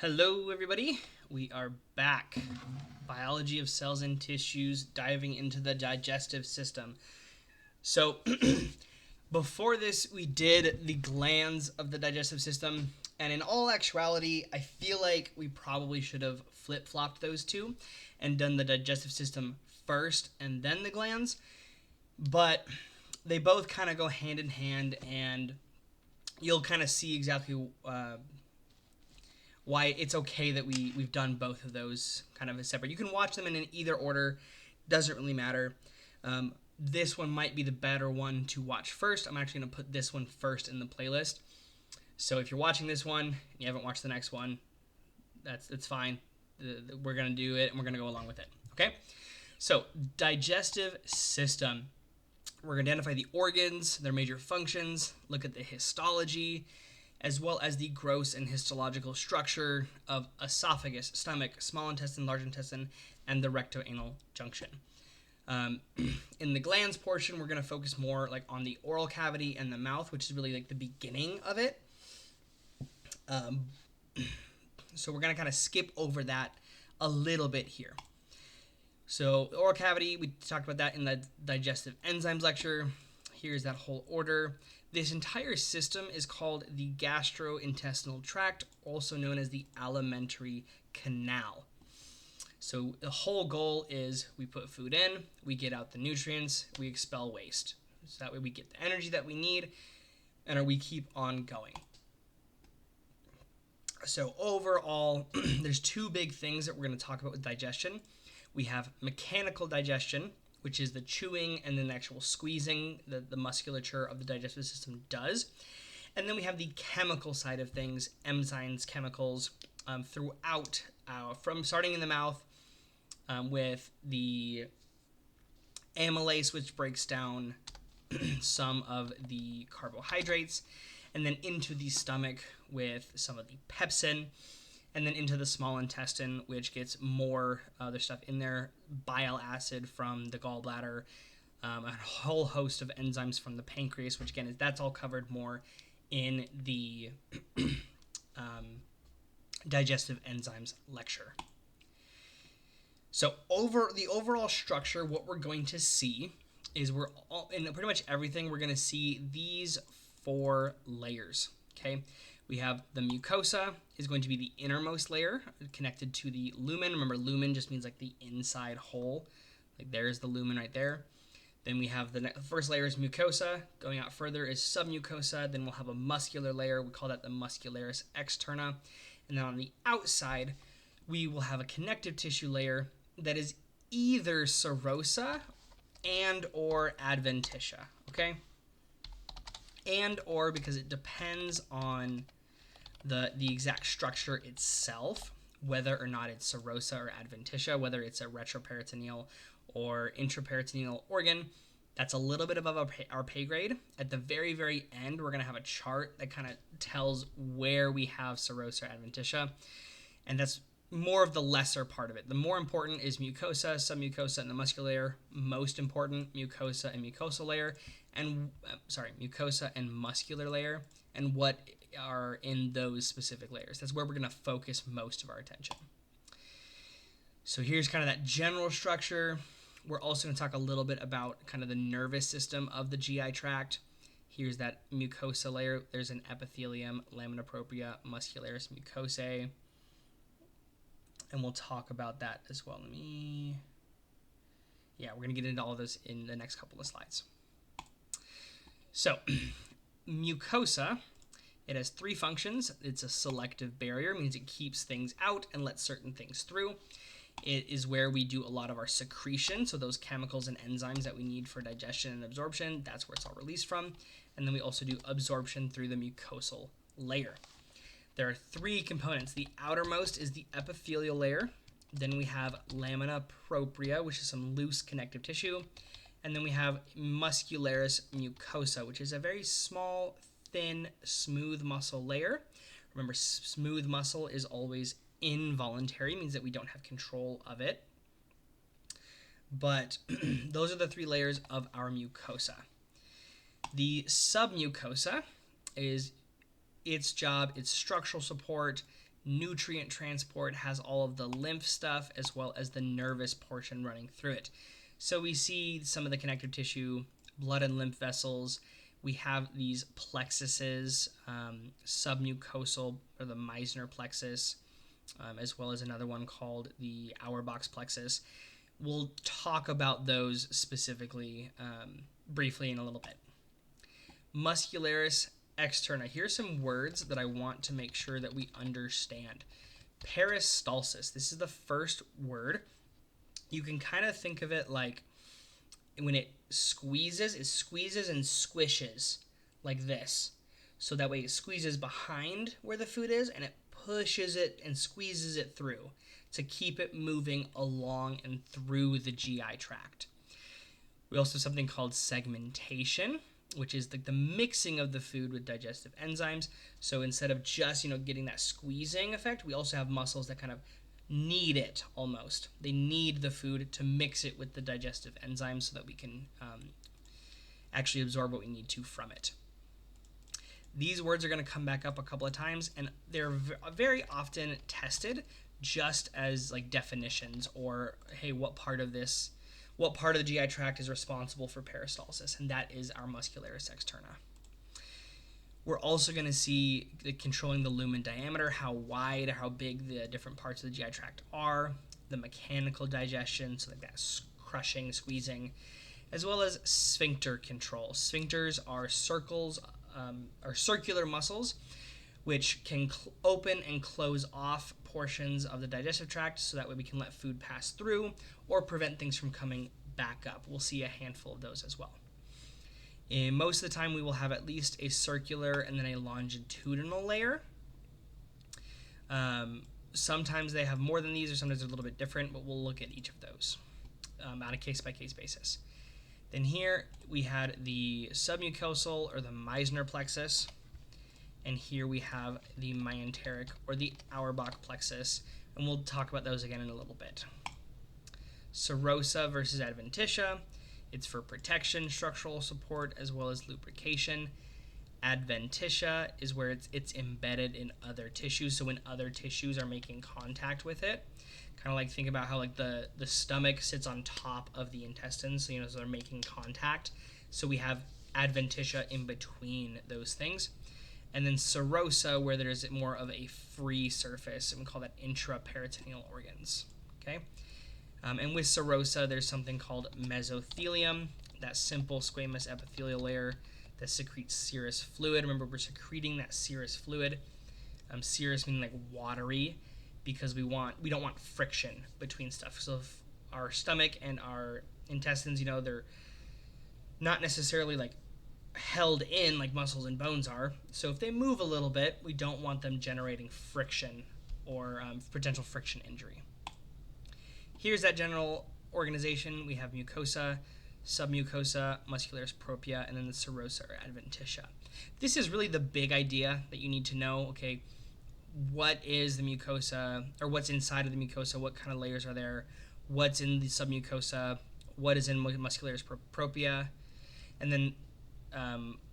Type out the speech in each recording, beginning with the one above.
Hello, everybody. We are back. Biology of cells and tissues, diving into the digestive system. So, before this, we did the glands of the digestive system. And in all actuality, I feel like we probably should have flip-flopped those two and done the digestive system first and then the glands. But they both kind of go hand in hand, and you'll kind of see exactly why it's okay that we've done both of those kind of as separate. You can watch them in either order, doesn't really matter. This one might be the better one to watch first. I'm actually going to put this one first in the playlist. So if you're watching this one and you haven't watched the next one, that's fine. We're going to do it and we're going to go along with it. Okay? So digestive system. We're going to identify the organs, their major functions, look at the histology, as well as the gross and histological structure of esophagus, stomach, small intestine, large intestine, and the rectoanal junction. In the glands portion, we're going to focus more like on the oral cavity and the mouth, which is really like the beginning of it. So we're going to kind of skip over that a little bit here. So the oral cavity, we talked about that in the digestive enzymes lecture. Here's that whole order. This entire system is called the gastrointestinal tract, also known as the alimentary canal. So the whole goal is we put food in, we get out the nutrients, we expel waste. So that way we get the energy that we need, and we keep on going. So overall, there's two big things that we're going to talk about with digestion. We have mechanical digestion, which is the chewing and then the actual squeezing the musculature of the digestive system does. And then we have the chemical side of things, enzymes, chemicals, throughout, from starting in the mouth with the amylase, which breaks down some of the carbohydrates, and then into the stomach with some of the pepsin, and then into the small intestine, which gets more other stuff in there, bile acid from the gallbladder, a whole host of enzymes from the pancreas, which again, that's all covered more in the digestive enzymes lecture. So the overall structure, what we're going to see is in pretty much everything, we're going to see these 4 layers, okay? We have the mucosa is going to be the innermost layer connected to the lumen. Remember, lumen just means like the inside hole. Like there's the lumen right there. Then we have the first layer is mucosa. Going out further is submucosa. Then we'll have a muscular layer. We call that the muscularis externa. And then on the outside, we will have a connective tissue layer that is either serosa and or adventitia, okay? And or, because it depends on the exact structure itself, whether or not it's serosa or adventitia, whether it's a retroperitoneal or intraperitoneal organ. That's a little bit above our pay grade. At the very, very end, we're going to have a chart that kind of tells where we have serosa or adventitia, and that's more of the lesser part of it. The more important is mucosa, submucosa, and the muscular layer. Most important, mucosa and mucosal layer, and mucosa and muscular layer, and what are in those specific layers. That's where we're going to focus most of our attention. So here's kind of that general structure. We're also going to talk a little bit about kind of the nervous system of the GI tract. Here's that mucosa layer. There's an epithelium, lamina propria, muscularis mucosae. And we'll talk about that as well. We're going to get into all of this in the next couple of slides. So, mucosa, it has 3 functions. It's a selective barrier, means it keeps things out and lets certain things through. It is where we do a lot of our secretion, so those chemicals and enzymes that we need for digestion and absorption, that's where it's all released from. And then we also do absorption through the mucosal layer. There are 3 components. The outermost is the epithelial layer. Then we have lamina propria, which is some loose connective tissue. And then we have muscularis mucosa, which is a very small, thin, smooth muscle layer. Remember, smooth muscle is always involuntary, means that we don't have control of it. But those are the 3 layers of our mucosa. The submucosa is its job, its structural support, nutrient transport, has all of the lymph stuff as well as the nervous portion running through it. So we see some of the connective tissue, blood and lymph vessels. We have these plexuses, submucosal, or the Meissner plexus, as well as another one called the Auerbach's plexus. We'll talk about those specifically briefly in a little bit. Muscularis externa. Here's some words that I want to make sure that we understand. Peristalsis. This is the first word. You can kind of think of it like when it squeezes and squishes like this. So that way it squeezes behind where the food is and it pushes it and squeezes it through to keep it moving along and through the GI tract. We also have something called segmentation, which is like the mixing of the food with digestive enzymes. So instead of just, getting that squeezing effect, we also have muscles that kind of need it almost. They need the food to mix it with the digestive enzymes so that we can actually absorb what we need to from it. These words are going to come back up a couple of times, and they're very often tested just as like definitions, or hey, what part of the GI tract is responsible for peristalsis, and that is our muscularis externa. We're also going to see controlling the lumen diameter, how wide, how big the different parts of the GI tract are, the mechanical digestion, so like that crushing, squeezing, as well as sphincter control. Sphincters are circular muscles which can open and close off portions of the digestive tract so that way we can let food pass through or prevent things from coming back up. We'll see a handful of those as well. And most of the time we will have at least a circular and then a longitudinal layer. Sometimes they have more than these, or sometimes they're a little bit different, but we'll look at each of those on a case-by-case basis. Then here we had the submucosal or the Meissner plexus, and here we have the myenteric or the Auerbach plexus, and we'll talk about those again in a little bit. Serosa versus adventitia. It's for protection, structural support, as well as lubrication. Adventitia is where it's embedded in other tissues, so when other tissues are making contact with it, kind of like think about how like the stomach sits on top of the intestines, so so they're making contact. So we have adventitia in between those things. And then serosa, where there's more of a free surface, and we call that intraperitoneal organs. Okay, and with serosa, there's something called mesothelium, that simple squamous epithelial layer that secretes serous fluid. Remember, we're secreting that serous fluid. Serous meaning like watery, because we don't want friction between stuff. So if our stomach and our intestines, they're not necessarily like held in like muscles and bones are. So if they move a little bit, we don't want them generating friction or potential friction injury. Here's that general organization. We have mucosa, submucosa, muscularis propria, and then the serosa or adventitia. This is really the big idea that you need to know. Okay, what is the mucosa, or what's inside of the mucosa? What kind of layers are there? What's in the submucosa? What is in muscularis propria? And then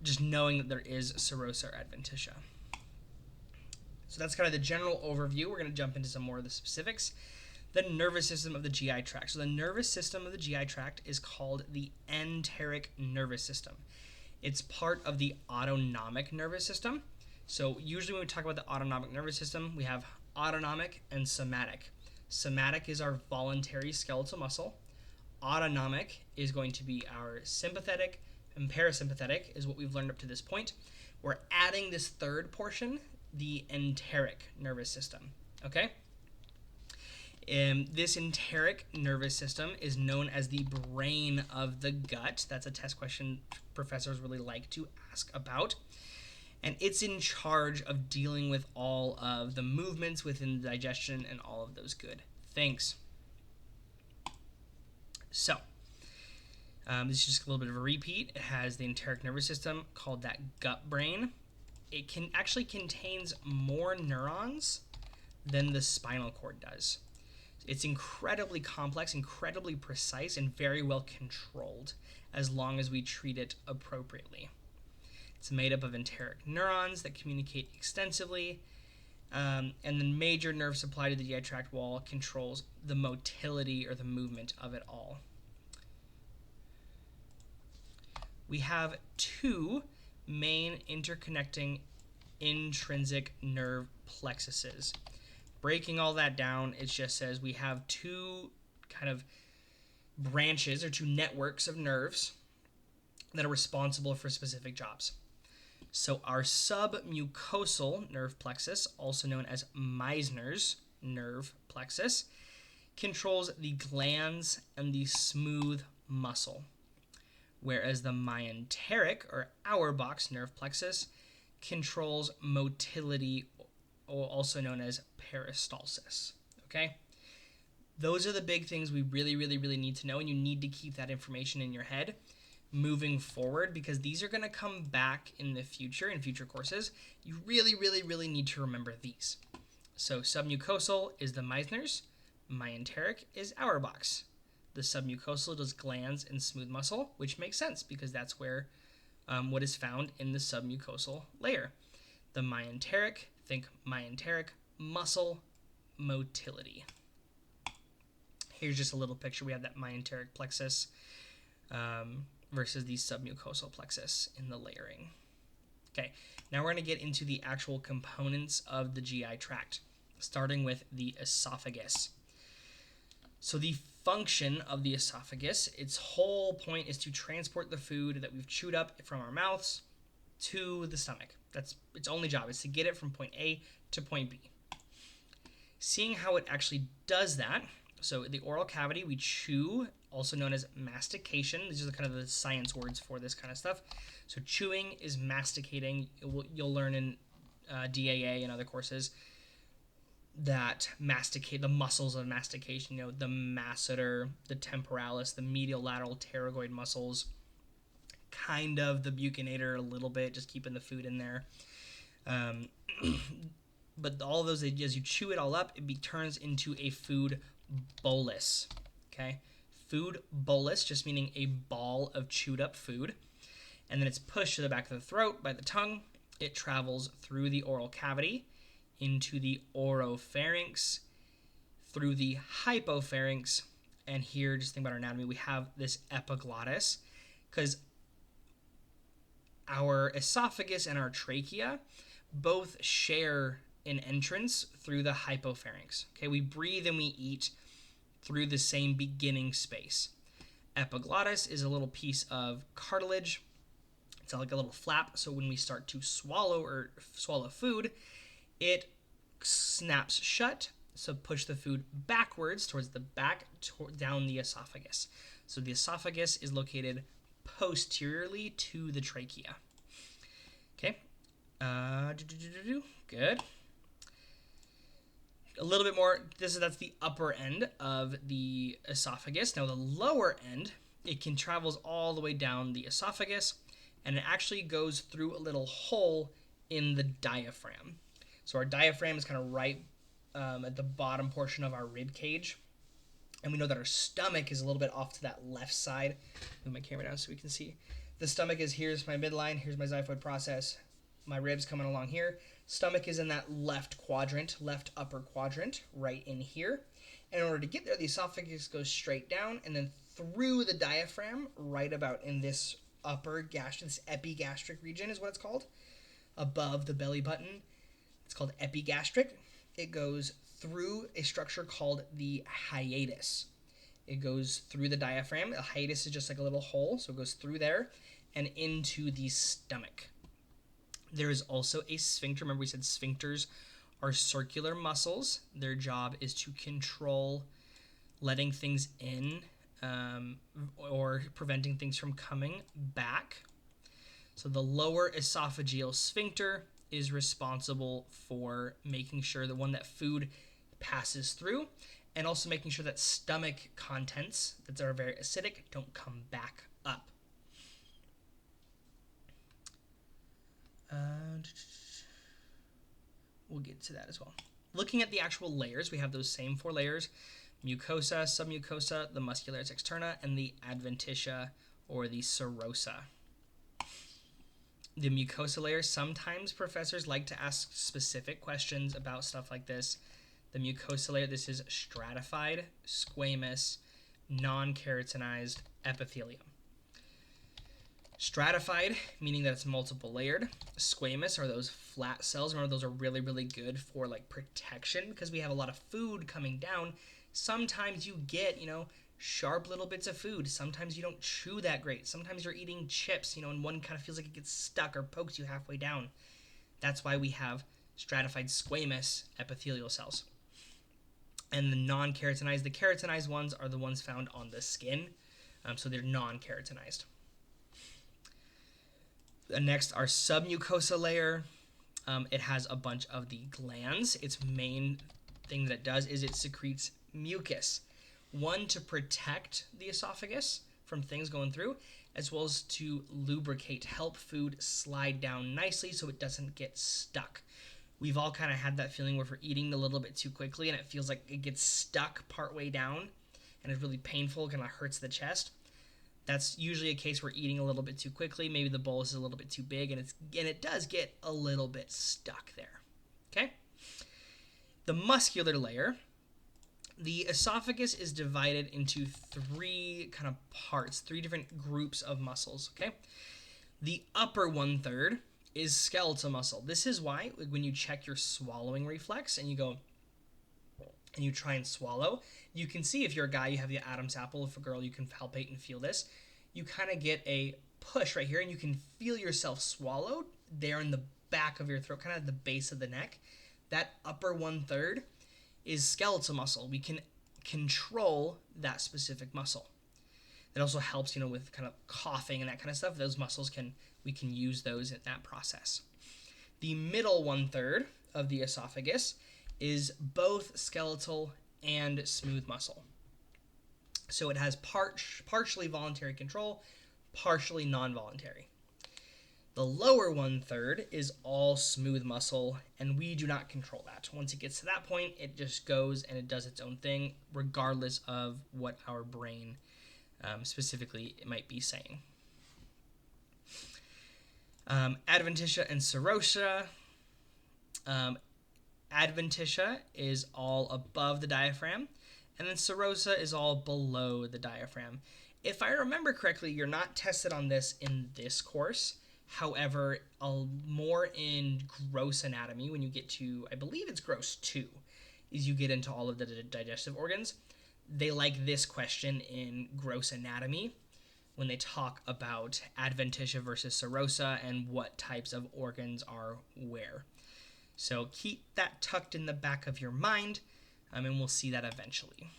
just knowing that there is serosa or adventitia. So that's kind of the general overview. We're going to jump into some more of the specifics. The nervous system of the GI tract. So the nervous system of the GI tract is called the enteric nervous system. It's part of the autonomic nervous system. So usually when we talk about the autonomic nervous system, we have autonomic and somatic. Somatic is our voluntary skeletal muscle. Autonomic is going to be our sympathetic, and parasympathetic is what we've learned up to this point. We're adding this third portion, the enteric nervous system. Okay? This enteric nervous system is known as the brain of the gut. That's a test question professors really like to ask about. And it's in charge of dealing with all of the movements within the digestion and all of those good things. So, this is just a little bit of a repeat. It has the enteric nervous system called that gut brain. It actually contains more neurons than the spinal cord does. It's incredibly complex, incredibly precise, and very well controlled as long as we treat it appropriately. It's made up of enteric neurons that communicate extensively, And then major nerve supply to the GI tract wall controls the motility or the movement of it all. We have two main interconnecting intrinsic nerve plexuses. Breaking all that down, it just says we have two kind of branches or two networks of nerves that are responsible for specific jobs. So our submucosal nerve plexus, also known as Meissner's nerve plexus, controls the glands and the smooth muscle, whereas the myenteric or Auerbach's nerve plexus controls motility, also known as peristalsis. Okay? Those are the big things we really need to know, and you need to keep that information in your head moving forward, because these are going to come back in the future, in future courses. You really need to remember these. So submucosal is the Meissner's, myenteric is Auerbach's. The submucosal does glands and smooth muscle, which makes sense because that's where what is found in the submucosal layer. The myenteric, think myenteric muscle motility. Here's just a little picture. We have that myenteric plexus versus the submucosal plexus in the layering. Okay, now we're going to get into the actual components of the GI tract, starting with the esophagus. So the function of the esophagus, its whole point is to transport the food that we've chewed up from our mouths to the stomach. That's its only job, is to get it from point A to point B. Seeing how it actually does that, so the oral cavity, we chew, also known as mastication. These are kind of the science words for this kind of stuff. So chewing is masticating. You'll learn in DAA and other courses that masticate, the muscles of mastication, the masseter, the temporalis, the medial lateral pterygoid muscles, kind of the buccinator a little bit, just keeping the food in there. But all of those, as you chew it all up, it turns into a food bolus. Okay, food bolus, just meaning a ball of chewed up food, and then it's pushed to the back of the throat by the tongue. It travels through the oral cavity into the oropharynx, through the hypopharynx, and here, just think about our anatomy, we have this epiglottis, because our esophagus and our trachea both share an entrance through the hypopharynx. Okay, we breathe and we eat through the same beginning space. Epiglottis is a little piece of cartilage. It's like a little flap, so when we start to swallow food, it snaps shut, so push the food backwards towards the back, down the esophagus. So the esophagus is located posteriorly to the trachea. Okay, good. A little bit more, that's the upper end of the esophagus. Now the lower end, it travels all the way down the esophagus, and it actually goes through a little hole in the diaphragm. So our diaphragm is kind of right at the bottom portion of our rib cage. And we know that our stomach is a little bit off to that left side. Move my camera down so we can see. The stomach is, here's my midline, here's my xiphoid process. My ribs coming along here. Stomach is in that left quadrant, left upper quadrant, right in here. And in order to get there, the esophagus goes straight down and then through the diaphragm, right about in this upper gastric, this epigastric region is what it's called, above the belly button. It's called epigastric. It goes through a structure called the hiatus. It goes through the diaphragm. The hiatus is just like a little hole, so it goes through there and into the stomach. There is also a sphincter. Remember we said sphincters are circular muscles. Their job is to control letting things in or preventing things from coming back. So the lower esophageal sphincter is responsible for making sure the one that food passes through, and also making sure that stomach contents that are very acidic don't come back up. We'll get to that as well. Looking at the actual layers, we have those same 4 layers: mucosa, submucosa, the muscularis externa, and the adventitia or the serosa. the mucosa layer, sometimes professors like to ask specific questions about stuff like this. The mucosa layer, this is stratified, squamous, non-keratinized epithelium. Stratified, meaning that it's multiple layered. Squamous are those flat cells. Remember, those are really, really good for like protection because we have a lot of food coming down. Sometimes you get, sharp little bits of food. Sometimes you don't chew that great. Sometimes you're eating chips, and one kind of feels like it gets stuck or pokes you halfway down. That's why we have stratified squamous epithelial cells. And the non-keratinized, the keratinized ones are the ones found on the skin, so they're non-keratinized. Next, our submucosa layer. It has a bunch of the glands. Its main thing that it does is it secretes mucus. One, to protect the esophagus from things going through, as well as to lubricate, help food slide down nicely so it doesn't get stuck. We've all kind of had that feeling where if we're eating a little bit too quickly and it feels like it gets stuck partway down and it's really painful, kind of hurts the chest. That's usually a case where eating a little bit too quickly, maybe the bolus is a little bit too big, and it does get a little bit stuck there. Okay? The muscular layer, the esophagus is divided into three kind of parts, three different groups of muscles. Okay? The upper 1/3 is skeletal muscle. This is why when you check your swallowing reflex and you go and you try and swallow, you can see if you're a guy, you have the Adam's apple. If a girl, you can palpate and feel this. You kind of get a push right here, and you can feel yourself swallowed there in the back of your throat, kind of at the base of the neck. That upper 1/3 is skeletal muscle. We can control that specific muscle. It also helps, with kind of coughing and that kind of stuff. Those muscles we can use those in that process. The middle 1/3 of the esophagus is both skeletal and smooth muscle. So it has partially voluntary control, partially non-voluntary. The lower 1/3 is all smooth muscle, and we do not control that. Once it gets to that point, it just goes and it does its own thing, regardless of what our brain specifically it might be saying. Adventitia and serosa. Adventitia is all above the diaphragm, and then serosa is all below the diaphragm. If I remember correctly, you're not tested on this in this course. However, more in gross anatomy, when you get to, I believe it's gross 2, is you get into all of the digestive organs. They like this question in gross anatomy when they talk about adventitia versus serosa and what types of organs are where. So keep that tucked in the back of your mind, and we'll see that eventually.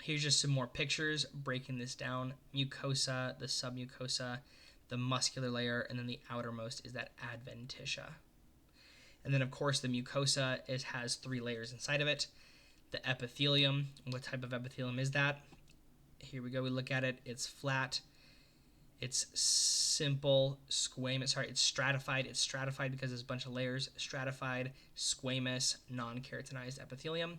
Here's just some more pictures breaking this down. Mucosa, the submucosa, the muscular layer, and then the outermost is that adventitia. And then, of course, the mucosa, it has 3 layers inside of it. The epithelium, what type of epithelium is that? Here we go, we look at it. It's flat. It's simple, squamous. It's stratified. It's stratified because there's a bunch of layers. Stratified, squamous, non-keratinized epithelium.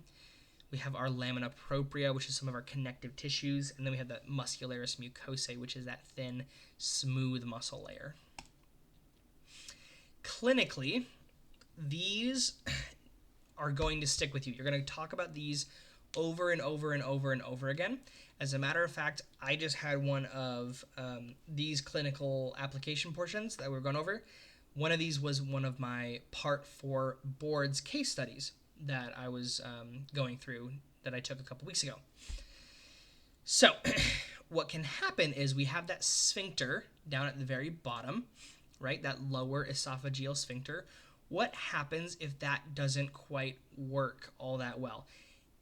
We have our lamina propria, which is some of our connective tissues. And then we have the muscularis mucosae, which is that thin, smooth muscle layer. Clinically, these are going to stick with you. You're going to talk about these over and over and over and over again. As a matter of fact, I just had one of these clinical application portions that we're going over. One of these was one of my Part 4 boards case studies that I was going through that I took a couple weeks ago. So what can happen is we have that sphincter down at the very bottom, right? That lower esophageal sphincter. What happens if that doesn't quite work all that well?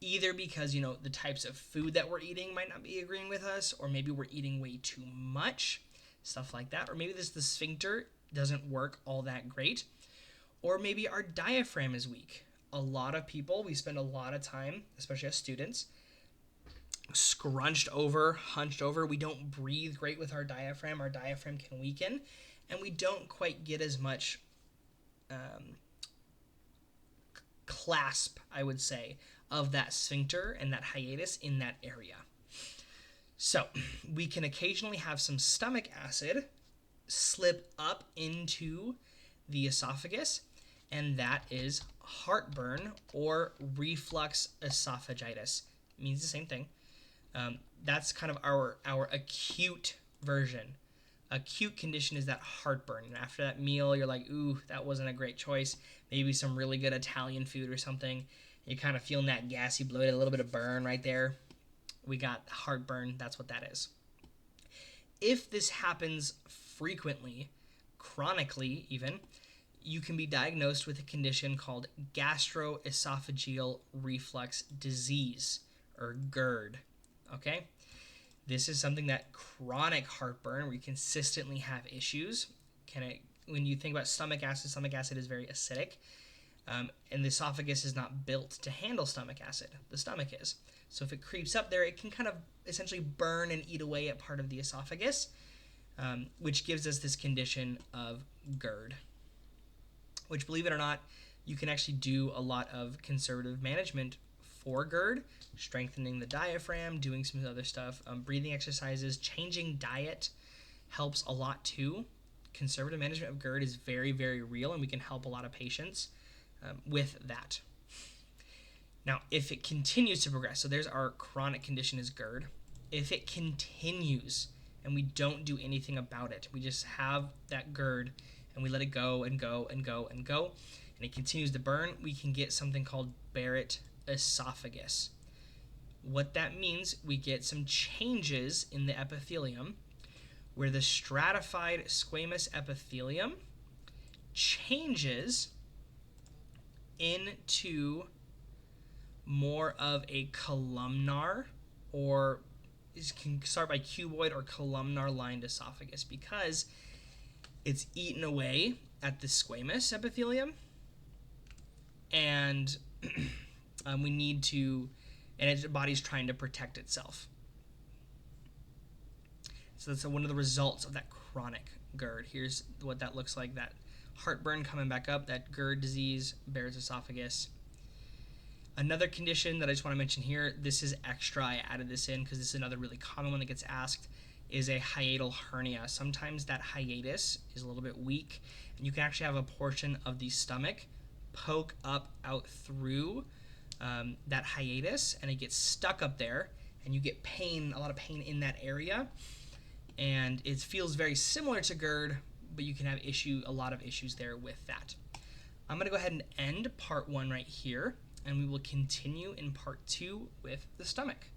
Either because, the types of food that we're eating might not be agreeing with us, or maybe we're eating way too much, stuff like that. Or maybe the sphincter doesn't work all that great. Or maybe our diaphragm is weak. A lot of people, we spend a lot of time, especially as students, scrunched over, hunched over. We don't breathe great with our diaphragm. Our diaphragm can weaken, and we don't quite get as much clasp, I would say, of that sphincter and that hiatus in that area. So we can occasionally have some stomach acid slip up into the esophagus, and that is heartburn or reflux esophagitis. It means the same thing. That's kind of our acute version. Acute condition is that heartburn. And after that meal, you're like, ooh, that wasn't a great choice. Maybe some really good Italian food or something. You're kind of feeling that gassy, bloated, a little bit of burn right there. We got heartburn. That's what that is. If this happens frequently, chronically even, you can be diagnosed with a condition called gastroesophageal reflux disease, or GERD. Okay? This is something that chronic heartburn, where you consistently have issues. When you think about stomach acid is very acidic, and the esophagus is not built to handle stomach acid. The stomach is. So if it creeps up there, it can kind of essentially burn and eat away at part of the esophagus, which gives us this condition of GERD, which, believe it or not, you can actually do a lot of conservative management for GERD, strengthening the diaphragm, doing some other stuff, breathing exercises, changing diet helps a lot too. Conservative management of GERD is very, very real, and we can help a lot of patients with that. Now, if it continues to progress, so there's our chronic condition is GERD. If it continues and we don't do anything about it, we just have that GERD and we let it go and go and go and go, and it continues to burn, we can get something called Barrett esophagus. What that means, we get some changes in the epithelium where the stratified squamous epithelium changes into more of a columnar, or it can start by cuboid or columnar lined esophagus, because it's eaten away at the squamous epithelium, and we need to, and the body's trying to protect itself. So that's one of the results of that chronic GERD. Here's what that looks like: that heartburn coming back up, that GERD disease, Barrett's esophagus. Another condition that I just want to mention here, this is extra, I added this in because this is another really common one that gets asked, is a hiatal hernia. Sometimes that hiatus is a little bit weak, and you can actually have a portion of the stomach poke up out through that hiatus, and it gets stuck up there, and you get pain, a lot of pain in that area, and it feels very similar to GERD, but you can have a lot of issues there with that. I'm going to go ahead and end part 1 right here, and we will continue in part 2 with the stomach.